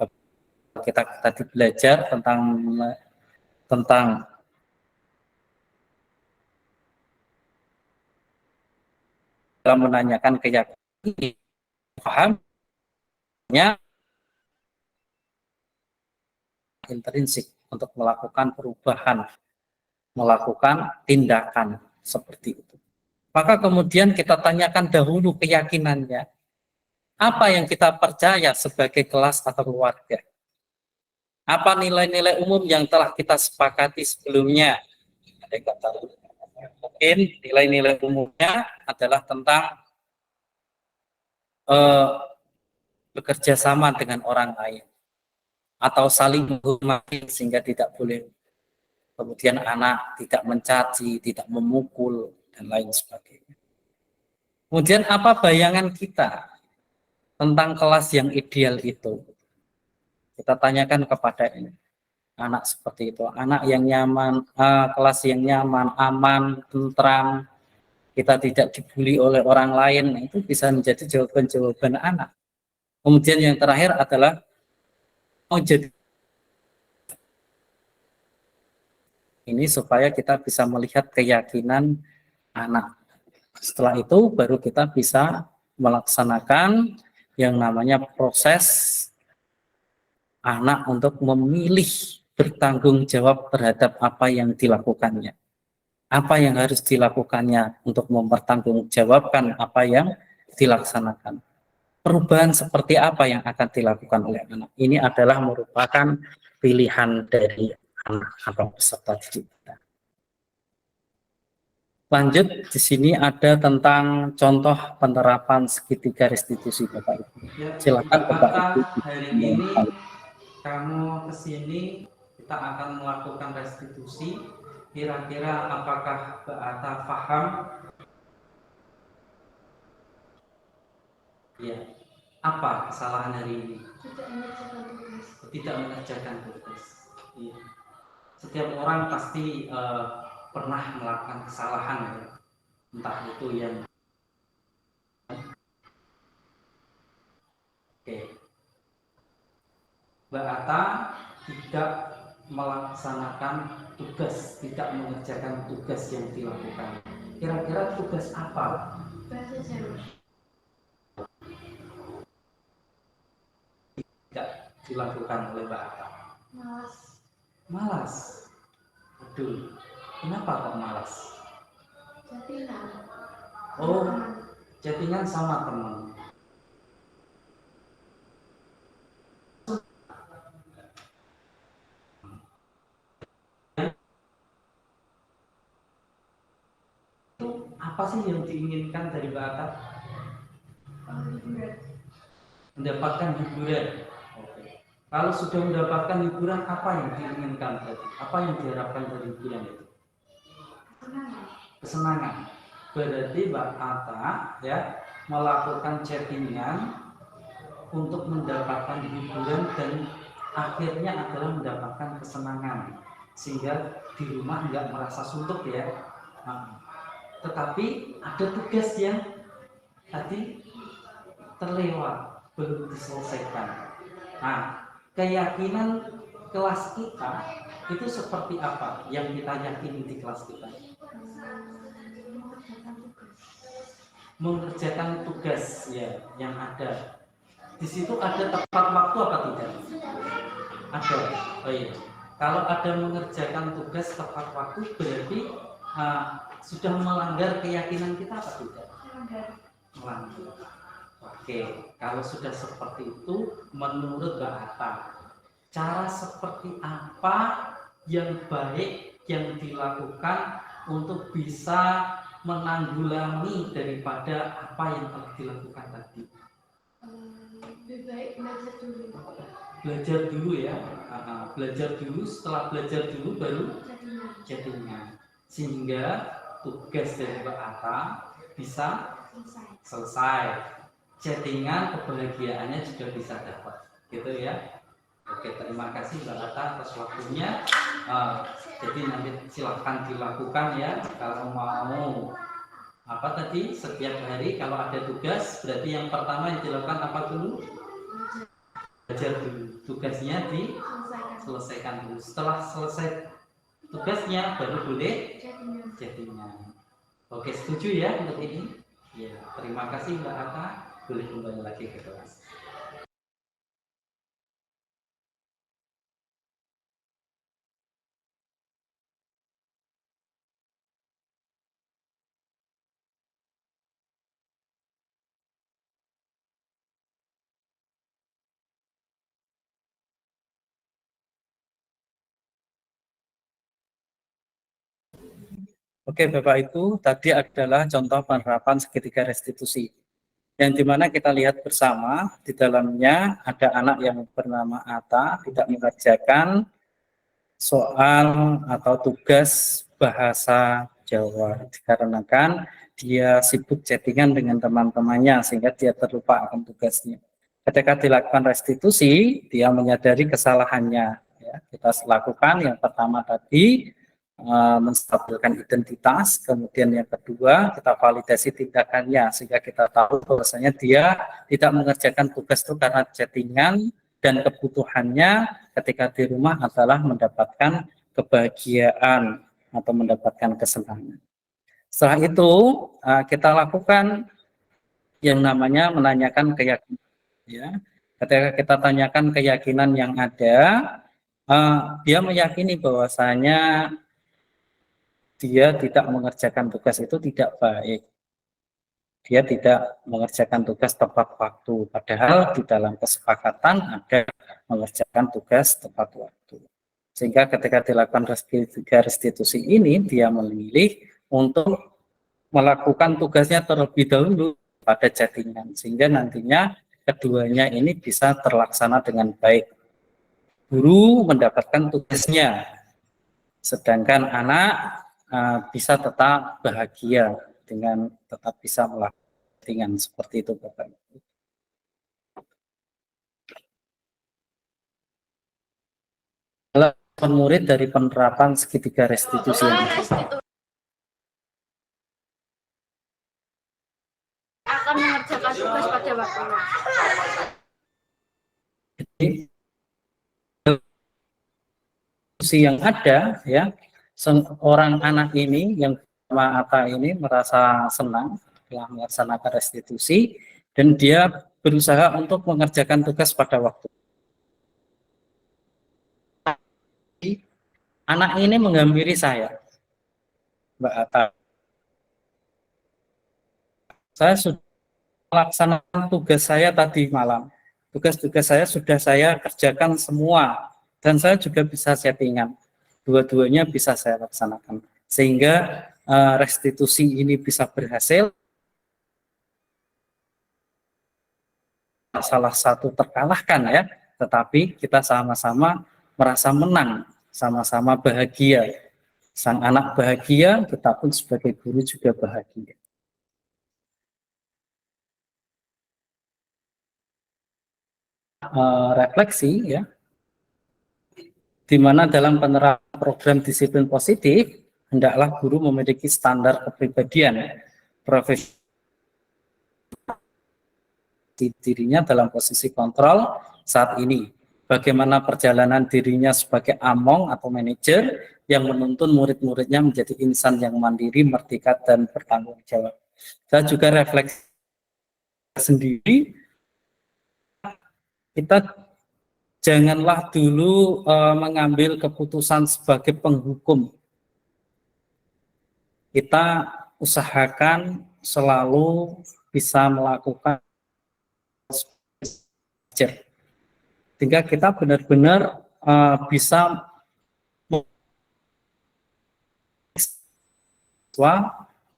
kita tadi belajar tentang dalam menanyakan keyakinan, pahamnya intrinsik untuk melakukan perubahan, melakukan tindakan seperti itu. Maka kemudian kita tanyakan dahulu keyakinannya. Apa yang kita percaya sebagai kelas atau keluarga? Apa nilai-nilai umum yang telah kita sepakati sebelumnya? Mungkin nilai-nilai umumnya adalah tentang bekerja sama dengan orang lain atau saling menghormati sehingga tidak boleh kemudian anak tidak mencaci, tidak memukul dan lain sebagainya. Kemudian apa bayangan kita tentang kelas yang ideal itu? Kita tanyakan kepada ini. Anak seperti itu, anak yang nyaman, kelas yang nyaman, aman, tentram, kita tidak dibully oleh orang lain, itu bisa menjadi jawaban-jawaban anak. Kemudian yang terakhir adalah mau jadi ini supaya kita bisa melihat keyakinan anak. Setelah itu baru kita bisa melaksanakan yang namanya proses anak untuk memilih bertanggung jawab terhadap apa yang dilakukannya. Apa yang harus dilakukannya untuk mempertanggungjawabkan apa yang dilaksanakan. perubahan seperti apa yang akan dilakukan oleh anak. Ini adalah merupakan pilihan dari anak atau peserta didik kita. Lanjut, di sini ada tentang contoh penerapan segitiga restitusi Bapak Ibu. Ya, Silakan Bapak Ibu. hari ini kamu ke sini, kita akan melakukan restitusi. Kira-kira apakah Mbak Atta paham? Ya. Apa kesalahan hari ini? Tidak mengerjakan tugas. Ya. Setiap orang pasti pernah melakukan kesalahan, ya. Entah itu yang Mbak Atta tidak melaksanakan tugas, tidak mengerjakan tugas yang dilakukan. Kira-kira tugas apa? Tidak dilakukan oleh Mbak Atta. Malas. Aduh, kenapa kok malas? Chattingan. Oh, chattingan sama teman. Apa sih yang diinginkan dari Mbak Atta? Mendapatkan hiburan. Oke. Kalau sudah mendapatkan hiburan, apa yang diinginkan tadi? Apa yang diharapkan dari hiburan itu? Kesenangan. Berarti Mbak Atta ya melakukan chattingan untuk mendapatkan hiburan dan akhirnya adalah mendapatkan kesenangan, sehingga di rumah nggak merasa suntuk ya. Nah, tetapi ada tugas yang tadi terlewat, belum diselesaikan. Nah, keyakinan kelas kita itu seperti apa yang kita yakini di kelas kita? Mengerjakan tugas ya yang ada. Di situ ada tepat waktu apa tidak? Ada. Oh iya. Kalau ada mengerjakan tugas tepat waktu berarti sudah melanggar keyakinan kita apa tidak? Melanggar. Oke, kalau sudah seperti itu, menurut Mbak Atta, cara seperti apa yang baik yang dilakukan untuk bisa menanggulangi daripada apa yang telah dilakukan tadi? Lebih baik belajar dulu. Belajar dulu ya, belajar dulu. Setelah belajar dulu baru chattingan, sehingga tugas dari Mbak Atta bisa selesai. Chattingan kebahagiaannya juga bisa dapat, gitu ya. Oke, terima kasih Mbak Atta atas waktunya. Jadi nanti silahkan dilakukan ya kalau mau. Apa tadi? Setiap hari kalau ada tugas, berarti yang pertama yang dilakukan apa dulu? Belajar dulu. Tugasnya diselesaikan dulu. Setelah selesai tugasnya baru boleh chattingan. Oke, setuju ya untuk ini? Ya, terima kasih Mbak Atta. Boleh kembali lagi ke kelas. Oke, Bapak Ibu, tadi adalah contoh penerapan segitiga restitusi. Yang dimana kita lihat bersama, di dalamnya ada anak yang bernama Atta, tidak mengerjakan soal atau tugas bahasa Jawa, dikarenakan dia sibuk chattingan dengan teman-temannya, sehingga dia terlupa akan tugasnya. Ketika dilakukan restitusi, dia menyadari kesalahannya. Ya, kita lakukan yang pertama tadi, menstabilkan identitas, kemudian yang kedua kita validasi tindakannya sehingga kita tahu bahwasanya dia tidak mengerjakan tugas itu karena chattingan dan kebutuhannya ketika di rumah adalah mendapatkan kebahagiaan atau mendapatkan kesenangan. Setelah itu kita lakukan yang namanya menanyakan keyakinan. Ya, ketika kita tanyakan keyakinan yang ada, dia meyakini bahwasanya dia tidak mengerjakan tugas itu tidak baik. dia tidak mengerjakan tugas tepat waktu, padahal di dalam kesepakatan ada mengerjakan tugas tepat waktu. Sehingga ketika dilakukan restitusi ini, dia memilih untuk melakukan tugasnya terlebih dahulu pada chattingan, sehingga nantinya keduanya ini bisa terlaksana dengan baik. Guru mendapatkan tugasnya, sedangkan anak bisa tetap bahagia dengan tetap bisa melakukan chattingan seperti itu, Bapak. Murid dari penerapan segitiga restitusi ini. Akan mengerjakan tugas pada waktunya. Yang ada ya, seorang anak ini yang bernama Atta ini merasa senang telah melaksanakan restitusi dan dia berusaha untuk mengerjakan tugas pada waktu. Anak ini menghampiri saya, Mbak Atta. Saya sudah melaksanakan tugas saya tadi malam. Tugas-tugas saya sudah saya kerjakan semua. Dan saya juga bisa settingan. Dua-duanya bisa saya laksanakan. Sehingga restitusi ini bisa berhasil. Salah satu terkalahkan ya. Tetapi kita sama-sama merasa menang. Sama-sama bahagia. Sang anak bahagia, kita pun sebagai guru juga bahagia. Refleksi ya, di mana dalam penerapan program disiplin positif hendaklah guru memiliki standar kepribadian profesi dirinya dalam posisi kontrol saat ini. Bagaimana perjalanan dirinya sebagai among atau manajer yang menuntun murid-muridnya menjadi insan yang mandiri, merdeka, dan bertanggung jawab. Saya juga refleksi sendiri, kita janganlah dulu mengambil keputusan sebagai penghukum. Kita usahakan selalu bisa melakukan sehingga kita benar-benar bisa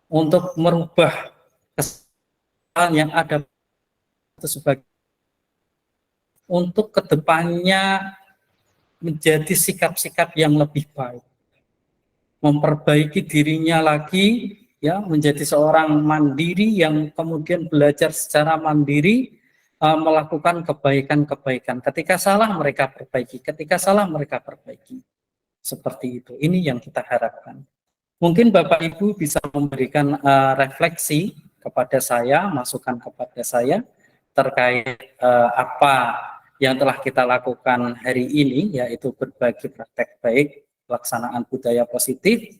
untuk merubah kesalahan yang ada sebagai untuk kedepannya menjadi sikap-sikap yang lebih baik, memperbaiki dirinya lagi, ya, menjadi seorang mandiri yang kemudian belajar secara mandiri, melakukan kebaikan-kebaikan. Ketika salah mereka perbaiki, ketika salah mereka perbaiki. Seperti itu. Ini yang kita harapkan. Mungkin Bapak Ibu bisa memberikan refleksi kepada saya, masukan kepada saya terkait apa yang telah kita lakukan hari ini, yaitu berbagi praktek baik, pelaksanaan budaya positif,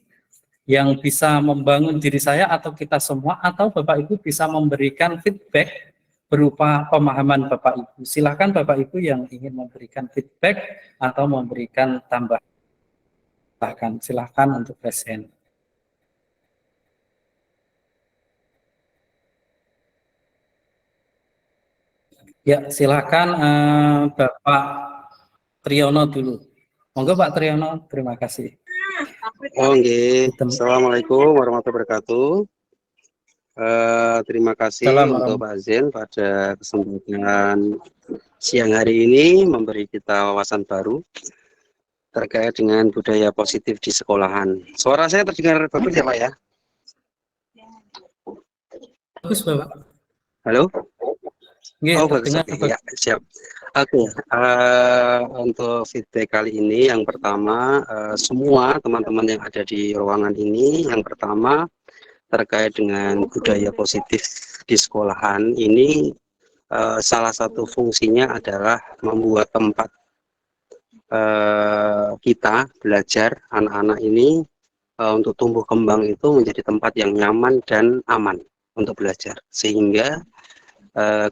yang bisa membangun diri saya atau kita semua, atau Bapak Ibu bisa memberikan feedback berupa pemahaman Bapak Ibu. Silakan Bapak Ibu yang ingin memberikan feedback atau memberikan tambahan, silakan untuk present. Ya, silakan Bapak Triyono dulu. Monggo Pak Triyono, terima kasih. Oke, Assalamualaikum warahmatullahi wabarakatuh. Terima kasih untuk Pak Zen pada kesempatan siang hari ini memberi kita wawasan baru terkait dengan budaya positif di sekolahan. Suara saya terdengar bagus ya Pak ya? Bagus Bapak. Halo? Ya, bagus. Ya, siap. Oke, untuk feedback kali ini yang pertama, semua teman-teman yang ada di ruangan ini, yang pertama terkait dengan budaya positif di sekolahan ini, salah satu fungsinya adalah membuat tempat kita belajar anak-anak ini untuk tumbuh kembang itu menjadi tempat yang nyaman dan aman untuk belajar, sehingga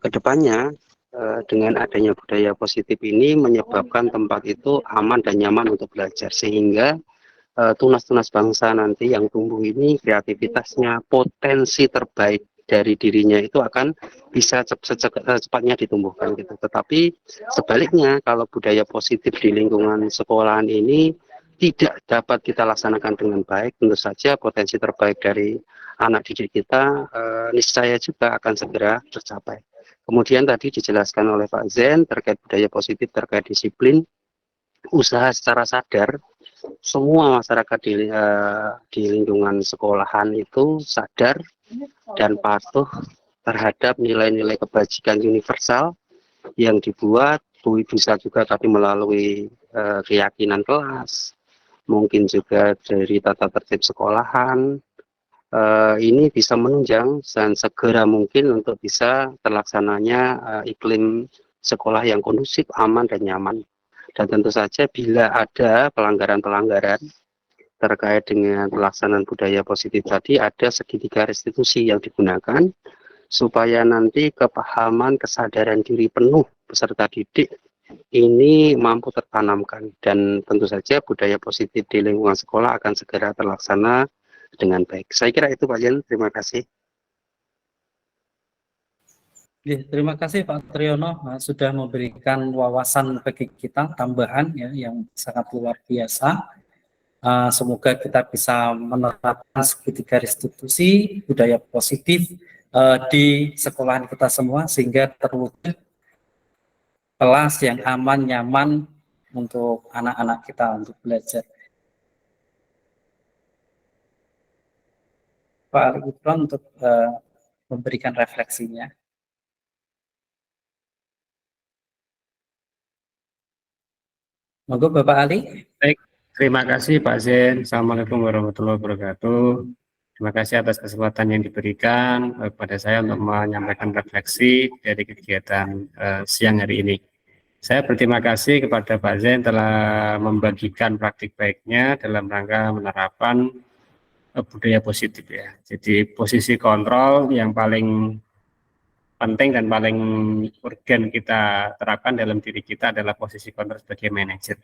kedepannya dengan adanya budaya positif ini menyebabkan tempat itu aman dan nyaman untuk belajar, sehingga tunas-tunas bangsa nanti yang tumbuh ini kreativitasnya, potensi terbaik dari dirinya itu akan bisa secepatnya ditumbuhkan gitu. Tetapi sebaliknya kalau budaya positif di lingkungan sekolahan ini tidak dapat kita laksanakan dengan baik, tentu saja potensi terbaik dari anak didik kita niscaya juga akan segera tercapai. Kemudian tadi dijelaskan oleh Pak Zen terkait budaya positif, terkait disiplin, usaha secara sadar. Semua masyarakat di lingkungan sekolahan itu sadar dan patuh terhadap nilai-nilai kebajikan universal yang dibuat bisa juga tapi melalui keyakinan kelas, mungkin juga dari tata tertib sekolahan. Ini bisa menunjang dan segera mungkin untuk bisa terlaksananya iklim sekolah yang kondusif, aman, dan nyaman. Dan tentu saja bila ada pelanggaran-pelanggaran terkait dengan pelaksanaan budaya positif tadi, ada segitiga restitusi yang digunakan supaya nanti kepahaman, kesadaran diri penuh peserta didik ini mampu tertanamkan, dan tentu saja budaya positif di lingkungan sekolah akan segera terlaksana dengan baik. Saya kira itu Pak Jen, terima kasih. Terima kasih Pak Triyono sudah memberikan wawasan bagi kita tambahan ya yang sangat luar biasa. Semoga kita bisa menerapkan segitiga restitusi budaya positif di sekolahan kita semua sehingga terwujud kelas yang aman, nyaman untuk anak-anak kita untuk belajar. Pak Ali Gufron untuk memberikan refleksinya. Monggo Bapak Ali. Baik, terima kasih Pak Zen. Assalamualaikum warahmatullahi wabarakatuh. Terima kasih atas kesempatan yang diberikan kepada saya untuk menyampaikan refleksi dari kegiatan siang hari ini. Saya berterima kasih kepada Pak Zen telah membagikan praktik baiknya dalam rangka menerapkan budaya positif ya. Jadi posisi kontrol yang paling penting dan paling urgen kita terapkan dalam diri kita adalah posisi kontrol sebagai manajer.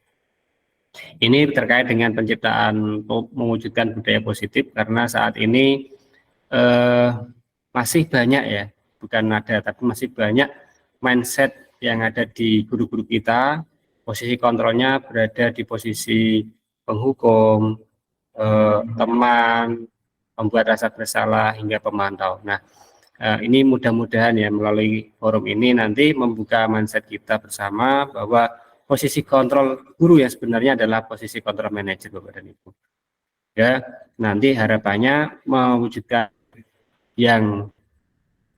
Ini terkait dengan penciptaan mewujudkan budaya positif karena saat ini masih banyak ya, bukan ada tapi masih banyak mindset yang ada di guru-guru kita, posisi kontrolnya berada di posisi penghukum, teman, pembuat rasa bersalah hingga pemantau. Nah, ini mudah-mudahan ya melalui forum ini nanti membuka mindset kita bersama bahwa posisi kontrol guru yang sebenarnya adalah posisi kontrol manajer Bapak dan Ibu. Ya, nanti harapannya mewujudkan yang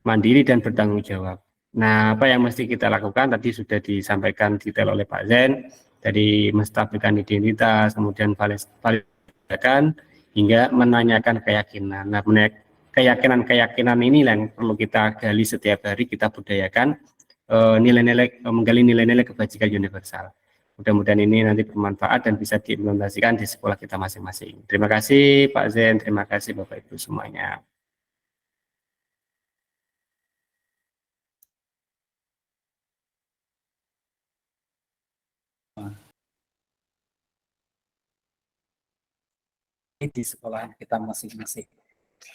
mandiri dan bertanggung jawab. Nah, apa yang mesti kita lakukan tadi sudah disampaikan detail oleh Pak Zen, dari menstabilkan identitas, kemudian validakan hingga menanyakan keyakinan. Nah, keyakinan ini yang perlu kita gali setiap hari, kita budayakan menggali nilai-nilai kebajikan universal. Mudah-mudahan ini nanti bermanfaat dan bisa diimplementasikan di sekolah kita masing-masing. Terima kasih Pak Zen, terima kasih Bapak Ibu semuanya. Di sekolahan kita masing-masing.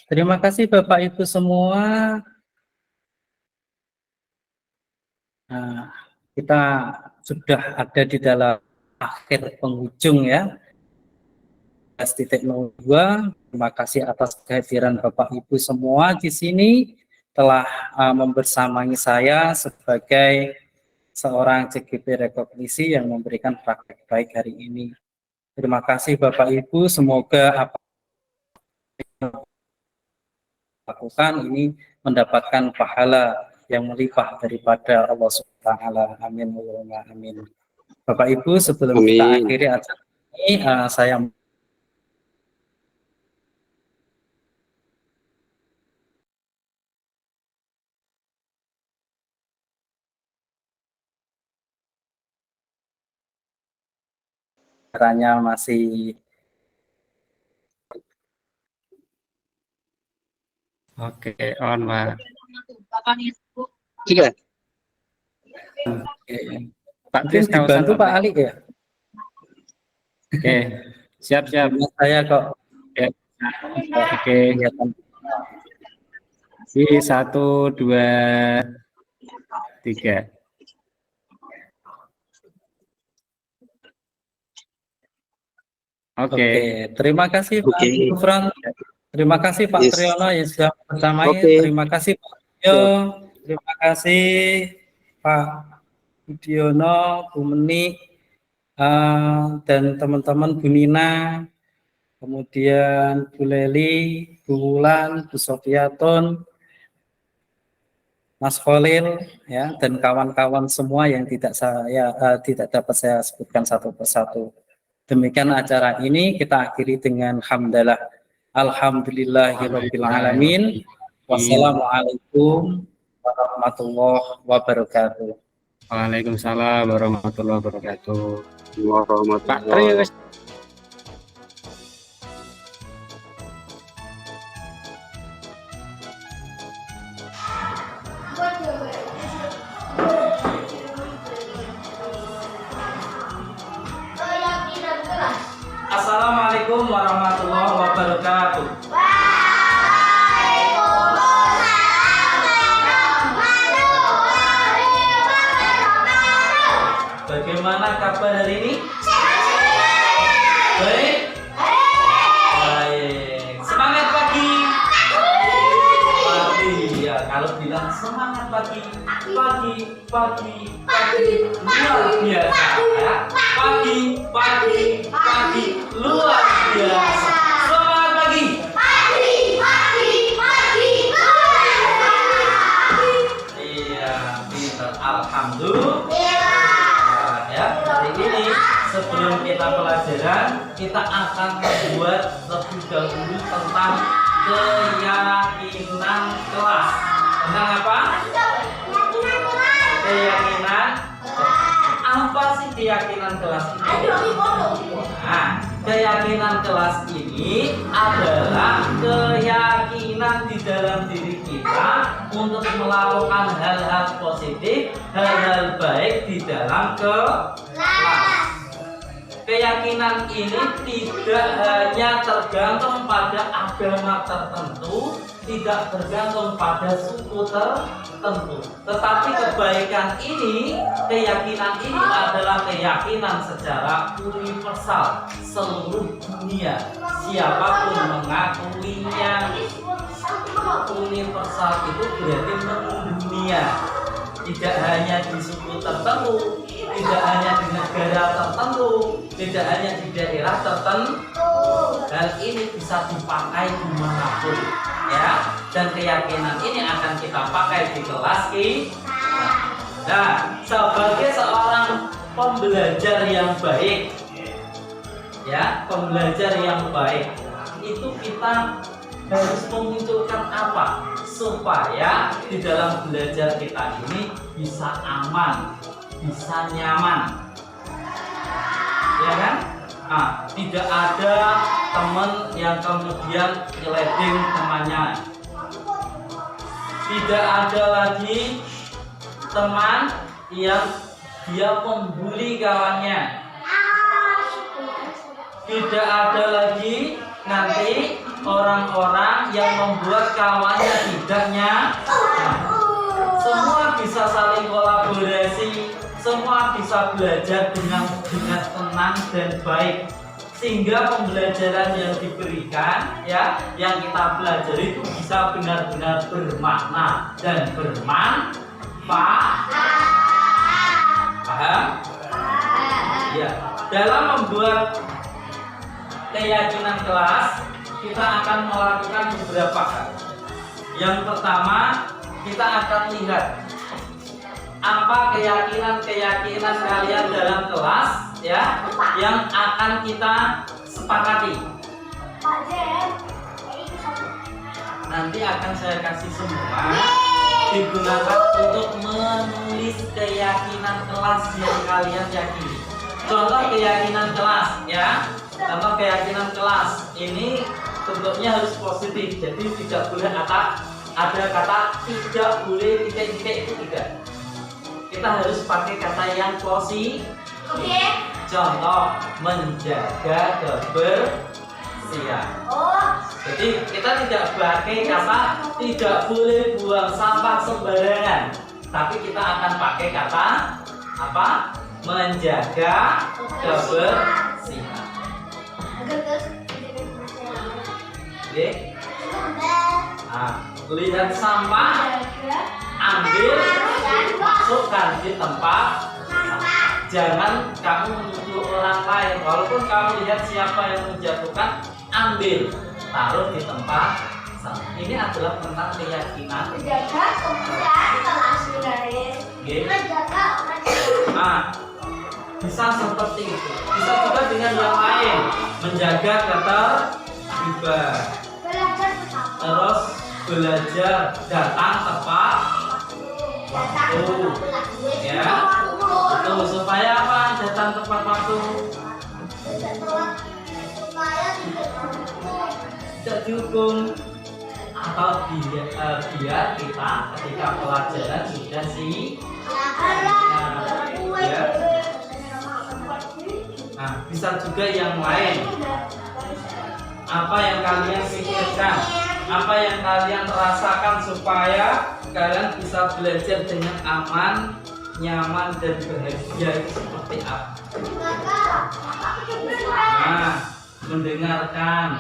Terima kasih Bapak Ibu semua. Kita sudah ada di dalam akhir penghujung ya. 10.02. Terima kasih atas kehadiran Bapak Ibu semua di sini telah membersamai saya sebagai seorang CGP rekognisi yang memberikan praktek baik hari ini. Terima kasih Bapak Ibu, semoga apa yang lakukan ini mendapatkan pahala yang melimpah daripada Allah Subhanahu. Amin. Amin. Bapak Ibu, sebelum kita akhiri acara ini, saya caranya masih Oke, on Pak. Tiga. Pak mungkin Tris dibantu Pak Ali ya. Oke, siap-siap. Saya kok Ya. Oke. Di 1, 2, 3. Oke. Oke, terima kasih Pak Oke. Gufron. Terima kasih Pak Yes. Triyono yang sudah bersamai. Oke. Terima kasih Pak Yo. Terima kasih Pak Budiono, Bu Meni, dan teman-teman Bu Nina, kemudian Bu Leli, Bu Wulan, Bu Sofiatun, Mas Khalil, ya, dan kawan-kawan semua yang tidak dapat saya sebutkan satu persatu. Demikian acara ini kita akhiri dengan hamdalah. Alhamdulillahirabbil alamin. Wassalamualaikum warahmatullahi wabarakatuh. Waalaikumsalam warahmatullahi wabarakatuh. Pak Tri, Warahmatullahi Assalamualaikum warahmatullahi wabarakatuh. Bagaimana kabar hari ini? Baik? Baik. Semangat pagi. Pagi. Ya, kalau bilang semangat pagi. Pagi. Luar biasa. Ya. Pagi. Luar biasa. Semangat pagi. Iya, pintar. Alhamdulillah. Ya, hari ini sebelum kita pelajaran, kita akan membuat lebih dahulu tentang keyakinan kelas. Tentang apa? Keyakinan. Apa sih keyakinan kelas ini? Nah, keyakinan kelas ini adalah keyakinan di dalam diri kita untuk melakukan hal-hal positif, hal-hal baik di dalam kelas. Keyakinan ini tidak hanya tergantung pada agama tertentu, tidak bergantung pada suku tertentu, tetapi kebaikan ini, keyakinan ini adalah keyakinan secara universal seluruh dunia, siapapun mengakuinya. Universal itu berarti mendunia, tidak hanya di suku tertentu, tidak hanya di negara tertentu, tidak hanya di daerah tertentu. Hal ini bisa dipakai dimanapun, ya. Dan keyakinan ini akan kita pakai di kelas kita. Nah, sebagai seorang pembelajar yang baik, ya, pembelajar yang baik itu kita harus memunculkan apa supaya di dalam belajar kita ini bisa aman, bisa nyaman, ya kan? Nah, tidak ada teman yang kemudian nyeleding temannya, tidak ada lagi teman yang dia membuli kawannya, tidak ada lagi nanti orang-orang yang membuat kawannya tidak nyaman. Semua bisa saling kolaborasi, semua bisa belajar dengan tenang dan baik, sehingga pembelajaran yang diberikan, ya, yang kita pelajari itu bisa benar-benar bermakna dan bermanfaat. Paham? Ya, dalam membuat keyakinan kelas, kita akan melakukan beberapa hal. Yang pertama, kita akan lihat apa keyakinan kalian dalam kelas, ya, yang akan kita sepakati. Nanti akan saya kasih semua digunakan untuk menulis keyakinan kelas yang kalian yakini. Contoh keyakinan kelas, ya. Contoh keyakinan kelas ini bentuknya harus positif, jadi tidak boleh ada kata tidak boleh titik-titik, itu tidak. Kita harus pakai kata yang positif. Contoh, menjaga kebersihan. Jadi kita tidak pakai kata tidak boleh buang sampah sembarangan, tapi kita akan pakai kata apa? Menjaga kebersihan. Oke. Nah, lihat sampah, ambil, masukkan di tempat sampah. Jangan kamu menuduh orang lain. Walaupun kamu lihat siapa yang menjatuhkan, ambil, taruh di tempat sampah. Ini adalah tentang keyakinan. Menjaga kebersihan kelas garis. Menjaga Nah, bisa seperti itu. Bisa juga dengan yang lain, menjaga ketertiban. belajar bersama. Terus belajar datang tepat waktu, ya. Itu supaya apa? Datang tepat waktu. Tidak dihukum atau biar kita ketika pelajaran sudah ya. Nah, bisa juga yang lain. Apa yang kalian pikirkan, apa yang kalian rasakan supaya kalian bisa belajar dengan aman, nyaman dan bahagia itu seperti apa? Nah, mendengarkan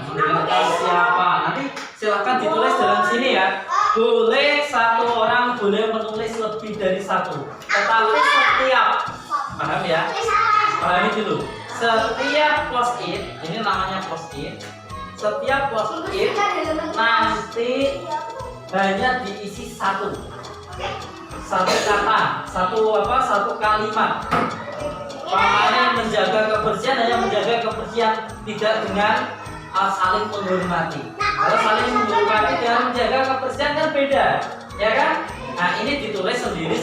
siapa? Nanti silakan ditulis dalam sini ya. Boleh satu orang boleh menulis lebih dari satu, tetapi setiap, paham ya? Pahami dulu. Setiap post-it, ini namanya post-it. Setiap post-it nanti hanya diisi satu kata, satu kalimat. Pamannya menjaga kebersihan hanya menjaga kebersihan, tidak dengan saling menghormati. Kalau saling menghormati dengan menjaga kebersihan kan beda, ya kan? Nah, ini ditulis sendiri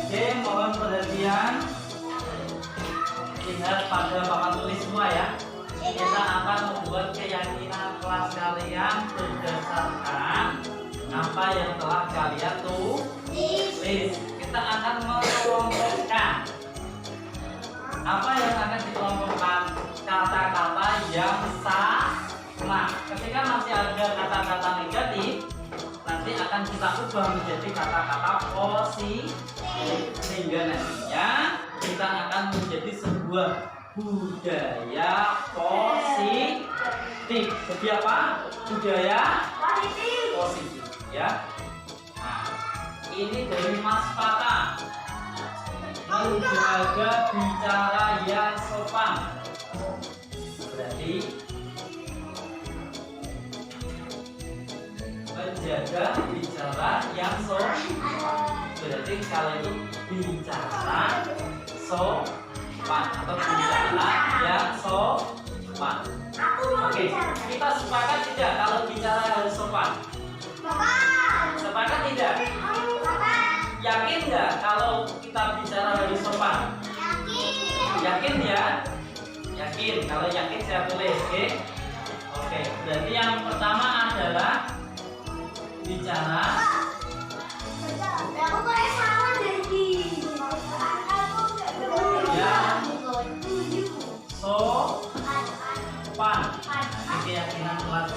Oke, mohon perhatian. Lihat pada papan tulis semua ya. Kita akan membuat keyakinan kelas kalian berdasarkan apa yang telah kalian tulis. Kita akan mengelompokkan. Apa yang akan dikelompokkan? Kata-kata yang sama. Ketika masih ada kata-kata negatif, nanti akan kita ubah menjadi kata-kata positif, sehingga nantinya kita akan menjadi sebuah budaya positif. Jadi apa? Budaya positif, ya. Nah, ini dari Mas Fata. Menjaga bicara yang sopan. Berarti menjaga bicara yang sopan. Berarti kalau itu bicara sopan atau bicara yang sopan. Oke, kita sepakat tidak kalau bicara harus sopan? Sepakat tidak? Yakin ya? Yakin. Kalau yakin saya tulis, oke? Oke, berarti yang pertama adalah bicara. Aku kayak salah dari Ya. Sopan. Keyakinan kelas